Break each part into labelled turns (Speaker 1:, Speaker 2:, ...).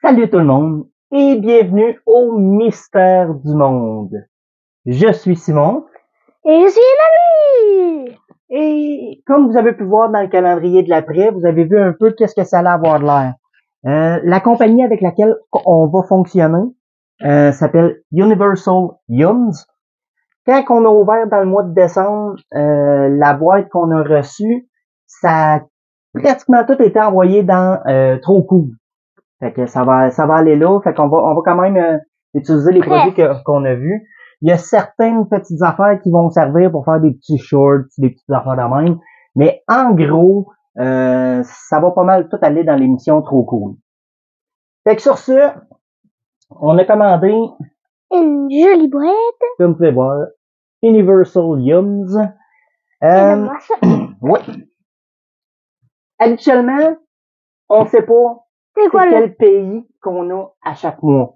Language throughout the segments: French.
Speaker 1: Salut tout le monde et bienvenue au Mystère du Monde. Je suis Simon.
Speaker 2: Et je suis Lali!
Speaker 1: Et comme vous avez pu voir dans le calendrier de l'après, vous avez vu un peu qu'est-ce que ça allait avoir de l'air. La compagnie avec laquelle on va fonctionner s'appelle Universal Yums. Quand on a ouvert dans le mois de décembre, la boîte qu'on a reçue, ça a pratiquement tout été envoyé dans Trop Cool. Fait que ça va aller là. Fait qu'on va quand même utiliser les produits qu'on a vus. Il y a certaines petites affaires qui vont servir pour faire des petits shorts, des petites affaires de même. Mais en gros, ça va pas mal tout aller dans l'émission Trop Cool. Fait que sur ce, on a commandé
Speaker 2: une jolie boîte.
Speaker 1: Comme vous pouvez voir, Universal Yums. Oui. Habituellement, on sait pas c'est quel pays qu'on a à chaque mois.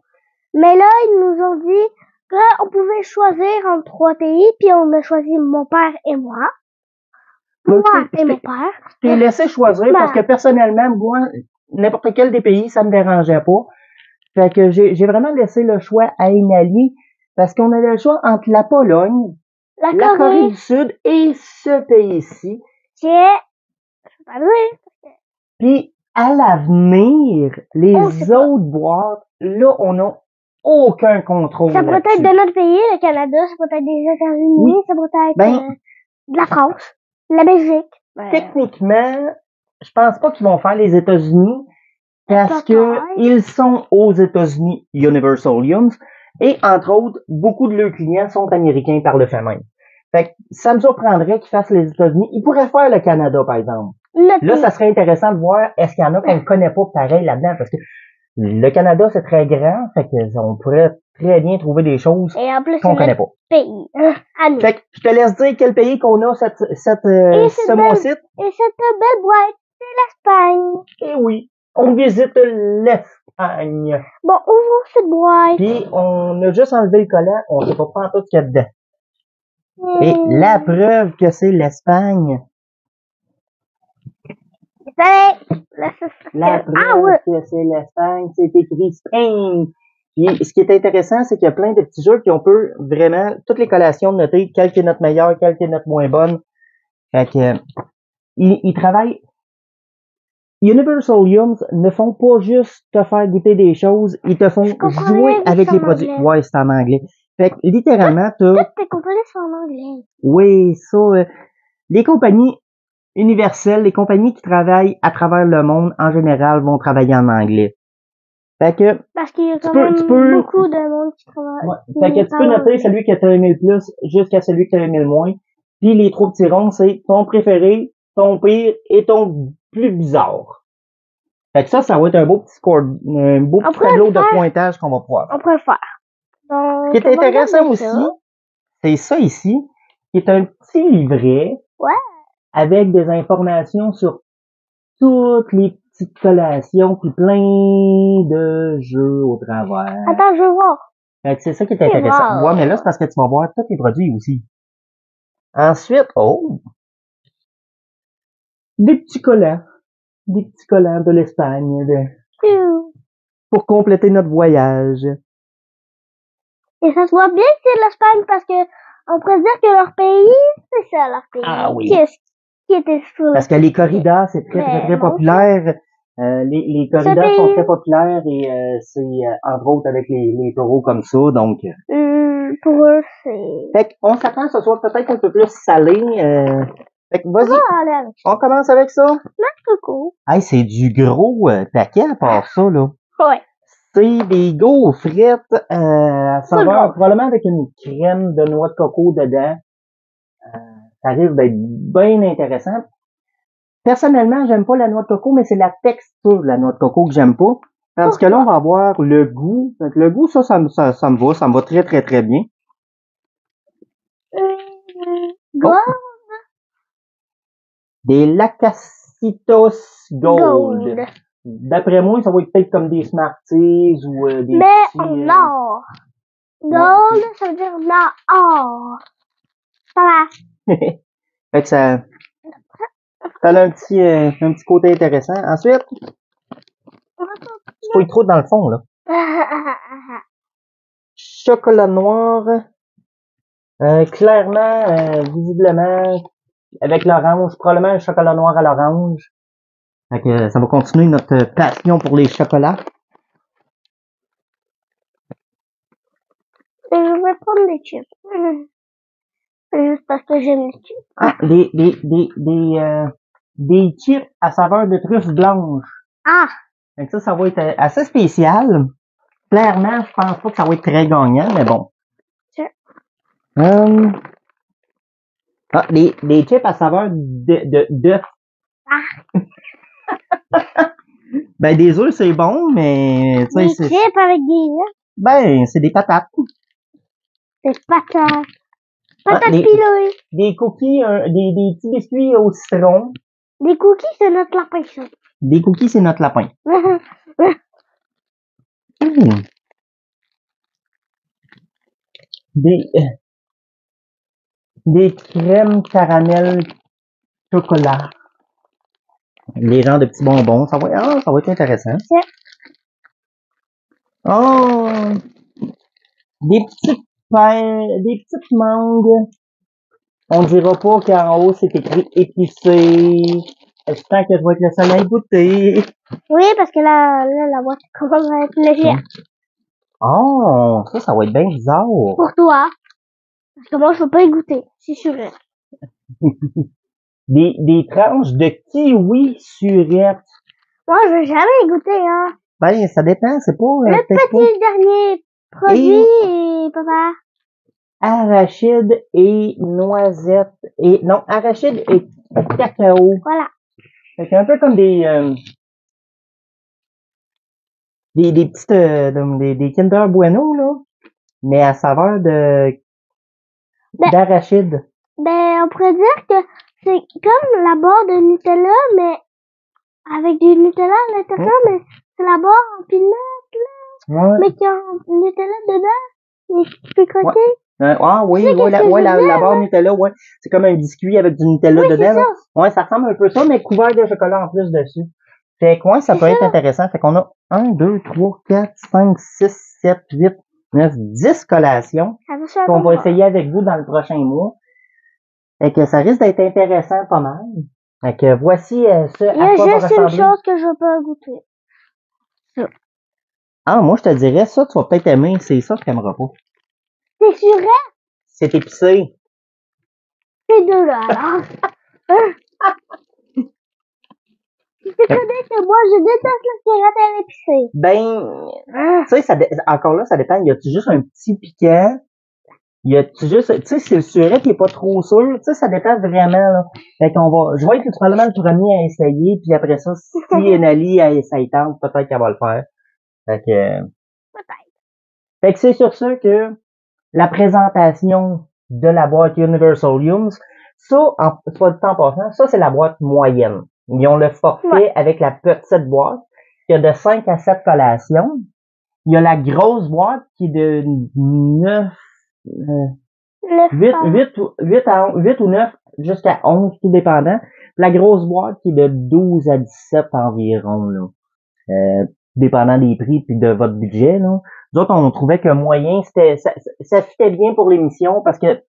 Speaker 2: Mais là, ils nous ont dit qu'on pouvait choisir entre 3 pays, puis on a choisi mon père et moi. Moi et mon père.
Speaker 1: Je t'ai laissé choisir parce que personnellement, moi, n'importe quel des pays, ça me dérangeait pas. Fait que j'ai vraiment laissé le choix à Inali parce qu'on avait le choix entre la Pologne, la Corée du Sud et ce pays-ci. Puis à l'avenir, les autres boîtes, là, on n'a aucun contrôle.
Speaker 2: Ça pourrait être de notre pays, le Canada, ça pourrait être des États-Unis, ça pourrait être de la France, la Belgique.
Speaker 1: Techniquement, je pense pas qu'ils vont faire les États-Unis parce que ils sont aux États-Unis Universal Yums et entre autres, beaucoup de leurs clients sont américains par le fait même. Fait que ça me surprendrait qu'ils fassent les États-Unis. Ils pourraient faire le Canada, par exemple. Là, ça serait intéressant de voir est-ce qu'il y en a qu'on ne connaît pas pareil là-dedans parce que le Canada, c'est très grand, fait que on pourrait très bien trouver des choses qu'on connaît pas.
Speaker 2: Pays.
Speaker 1: Fait que je te laisse dire quel pays qu'on a ce mois-ci.
Speaker 2: Et cette belle boîte, c'est l'Espagne.
Speaker 1: Et oui, on visite l'Espagne.
Speaker 2: Bon, ouvrons cette boîte.
Speaker 1: Puis on a juste enlevé le collant, on sait pas tout ce qu'il y a dedans. Et la preuve que c'est l'Espagne. La preuve que c'est l'Espagne, c'est écrit Spain. Puis, ce qui est intéressant, c'est qu'il y a plein de petits jeux qui on peut vraiment, toutes les collations noter, quelle est notre meilleure, quelle est notre moins bonne. Fait que, ils travaillent. Universal Yums ne font pas juste te faire goûter des choses, ils te font jouer avec les produits. Ouais, c'est en anglais. Fait que, littéralement,
Speaker 2: Toutes tes compagnies sont en anglais.
Speaker 1: Oui, ça, les compagnies universelles, les compagnies qui travaillent à travers le monde, en général, vont travailler en anglais. Fait que,
Speaker 2: parce qu'il y a quand même beaucoup de monde qui travaille.
Speaker 1: Ouais. Fait que tu peux noter celui que tu as aimé le plus jusqu'à celui que tu as aimé le moins. Puis les 3 petits ronds, c'est ton préféré, ton pire et ton plus bizarre. Fait que ça va être un beau petit score, un beau petit tableau de pointage qu'on va pouvoir faire.
Speaker 2: On peut le faire. Donc,
Speaker 1: ce qui est intéressant aussi, c'est ça ici, qui est un petit livret.
Speaker 2: Ouais.
Speaker 1: Avec des informations sur toutes les petites collations, puis plein de jeux au travers.
Speaker 2: Attends, je veux voir.
Speaker 1: Fait que c'est ça qui est intéressant. Ouais, mais là, c'est parce que tu vas voir tous les produits aussi. Ensuite, des petits collants. Des petits collants de l'Espagne. Pour compléter notre voyage.
Speaker 2: Et ça se voit bien que c'est l'Espagne parce que on pourrait dire que leur pays, c'est ça leur pays.
Speaker 1: Ah oui.
Speaker 2: Qui était fou.
Speaker 1: Parce que les corridas, c'est très populaire. Les corridas sont très populaires et c'est entre autres avec les taureaux comme ça, donc.
Speaker 2: Pour eux, c'est.
Speaker 1: Fait qu'on s'attend que ce soit peut-être un peu plus salé. Fait que vas-y. On commence avec ça.
Speaker 2: Merci beaucoup.
Speaker 1: Hey, c'est du gros paquet à part ça, là.
Speaker 2: Ouais.
Speaker 1: C'est des gaufrettes à saveur, probablement avec une crème de noix de coco dedans. Ça risque d'être bien intéressant. Personnellement, j'aime pas la noix de coco, mais c'est la texture de la noix de coco que j'aime pas. Parce que là, on va avoir le goût. Donc, le goût, ça me va très, très, très bien. Des Lacacitos Gold. D'après moi, ça va être peut-être comme des Smarties ou des
Speaker 2: petits... en or. Gold, ça veut dire or. Voilà.
Speaker 1: Fait que ça a un petit côté intéressant. Ensuite, Tu fouilles trop dans le fond, là. Chocolat noir. Clairement, visiblement, avec l'orange, probablement un chocolat noir à l'orange. Fait que ça va continuer notre passion pour les chocolats.
Speaker 2: Et je vais prendre des chips. Juste parce que j'aime les chips.
Speaker 1: Ah, des chips à saveur de truffe blanche.
Speaker 2: Ah!
Speaker 1: Fait que ça va être assez spécial. Clairement, je pense pas que ça va être très gagnant, mais bon.
Speaker 2: Sure.
Speaker 1: Ah, des chips à saveur d'œuf.
Speaker 2: Ah!
Speaker 1: Ben, des œufs, c'est bon, mais, tu
Speaker 2: Des
Speaker 1: sais,
Speaker 2: chips avec des œufs.
Speaker 1: ben, c'est des patates.
Speaker 2: Des patates.
Speaker 1: Ah,
Speaker 2: Patates pilées.
Speaker 1: des cookies, des petits biscuits au citron.
Speaker 2: Des cookies, c'est notre lapin, ça.
Speaker 1: Des cookies, c'est notre lapin. Des crèmes caramel chocolat. Les genres de petits bonbons. Ça va être intéressant.
Speaker 2: Yeah.
Speaker 1: Oh! Des petites mangues. On dira pas qu'en haut, c'est écrit épicé. J'espère que je vais être le seul à goûter.
Speaker 2: Oui, parce que là, la boîte commence à être légère.
Speaker 1: Oh! Ça va être bien bizarre.
Speaker 2: Pour toi. Parce que moi, je peux pas y goûter. C'est sûr.
Speaker 1: Des tranches de kiwi surette.
Speaker 2: Moi, je vais jamais y goûter, hein.
Speaker 1: Ben, ça dépend, c'est pas...
Speaker 2: Le petit dernier produit, papa.
Speaker 1: Arachide et noisette. Non, arachide et cacao.
Speaker 2: Voilà.
Speaker 1: C'est un peu comme des petites... des Kinder Bueno, là. Mais à saveur d'arachide.
Speaker 2: Ben, on pourrait dire que c'est comme la barre de Nutella, mais avec du Nutella à l'intérieur, mais c'est la barre en peanut, là.
Speaker 1: Ouais.
Speaker 2: Mais qui a un Nutella dedans. Et tu peux croquer.
Speaker 1: Ah oui, la barre Nutella, ouais. C'est comme un biscuit avec du Nutella dedans. Là. Ouais, ça ressemble un peu à ça, mais couvert de chocolat en plus dessus. Fait que ça peut être intéressant. Fait qu'on a 1, 2, 3, 4, 5, 6, 7, 8, 9, 10 collations qu'on va essayer avec vous dans le prochain mois. Fait que ça risque d'être intéressant pas mal. Fait que voici ce à quoi va ressembler.
Speaker 2: Il y a juste une chose que je peux goûter. Ça.
Speaker 1: Ah, moi je te dirais, ça tu vas peut-être aimer, c'est ça que tu n'aimeras pas.
Speaker 2: C'est sûr?
Speaker 1: C'est épicé.
Speaker 2: C'est deux là, alors. Tu connais que moi, je déteste le cigarette à l'épicé.
Speaker 1: Ben, tu sais, encore là, ça dépend. Y a-tu juste un petit piquant? Y a-tu juste, tu sais, si le surette est pas trop sûr, tu sais, ça dépend vraiment, là. Fait qu'on je vais être probablement le premier à essayer, puis après ça, si Enali, elle tente, peut-être qu'elle va le faire. Fait que.
Speaker 2: Peut-être.
Speaker 1: Fait que c'est sur ça que la présentation de la boîte Universal Yums, ça, soit du temps passant, ça, c'est la boîte moyenne. Ils ont le forfait avec la petite boîte, qui a de 5 à 7 collations. Il y a la grosse boîte qui est de 9, 8 ou 9 jusqu'à 11, tout dépendant. La grosse boîte qui est de 12 à 17 environ, là. Dépendant des prix puis de votre budget, là. Nous autres, on trouvait que moyen, ça fitait bien pour l'émission parce que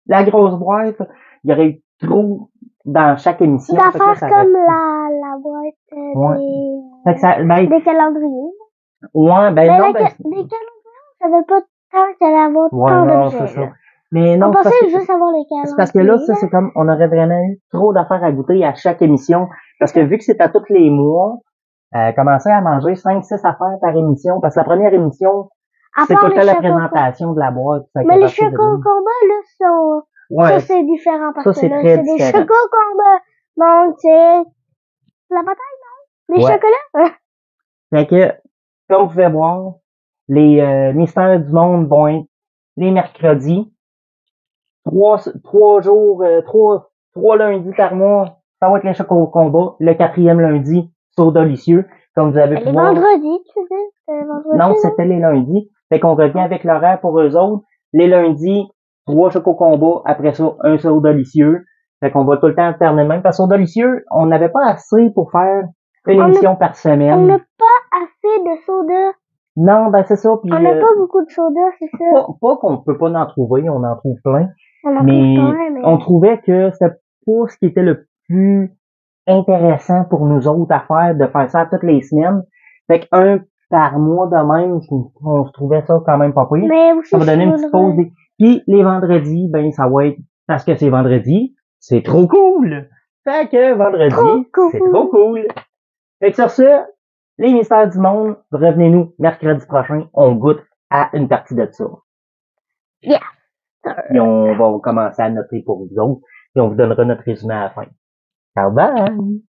Speaker 1: la grosse boîte, il y aurait eu trop dans chaque émission.
Speaker 2: D'affaires comme la boîte des calendriers.
Speaker 1: Ouais,
Speaker 2: des calendriers, ça veut pas tant qu'elle avoir tant d'objets.
Speaker 1: Mais non,
Speaker 2: on pensait juste avoir les calendriers.
Speaker 1: C'est parce que là, ça, c'est comme, on aurait vraiment eu trop d'affaires à goûter à chaque émission. Parce que vu que c'est à tous les mois, commencer à manger 5-6 affaires par émission. Parce que la première émission, c'est tout la présentation de la boîte.
Speaker 2: Mais les chocos au combat, là, sont... Ouais. Ça, c'est différent parce que là, c'est des chocos au combat. Donc, c'est la bataille, non? Les chocolats.
Speaker 1: Fait que, comme vous pouvez voir, les mystères du monde vont être les mercredis. 3 jours, 3 lundis par mois, ça va être les chocos au combat. Le 4e lundi, soda delicieux. Comme vous avez pu voir.
Speaker 2: Les vendredis, tu sais?
Speaker 1: Non, c'était les lundis. Fait qu'on revient avec l'horaire pour eux autres. Les lundis, 3 chocos combat. Après ça, un soda delicieux. Fait qu'on va tout le temps alterner même. Parce que soda delicieux, on n'avait pas assez pour faire une émission par semaine.
Speaker 2: On n'a pas assez assez de soda.
Speaker 1: Non, ben c'est ça. Puis,
Speaker 2: On n'a pas beaucoup de soda, c'est ça.
Speaker 1: pas qu'on peut pas en trouver, on en trouve plein.
Speaker 2: On en
Speaker 1: Mais
Speaker 2: trouve plein, mais...
Speaker 1: on trouvait que c'était pas ce qui était le plus intéressant pour nous autres à faire, de faire ça toutes les semaines. Fait qu'un par mois de même, on se trouvait ça quand même pas pire.
Speaker 2: Mais aussi,
Speaker 1: Ça va donner une petite pause. Puis les vendredis, ben ça va être parce que c'est vendredi, c'est trop cool. Fait que vendredi, c'est trop cool. Fait que sur ce, les mystères du monde, revenez-nous mercredi prochain, on goûte à une partie de ça.
Speaker 2: Yeah.
Speaker 1: Puis on va commencer à noter pour vous autres, et on vous donnera notre résumé à la fin. Ciao, bye!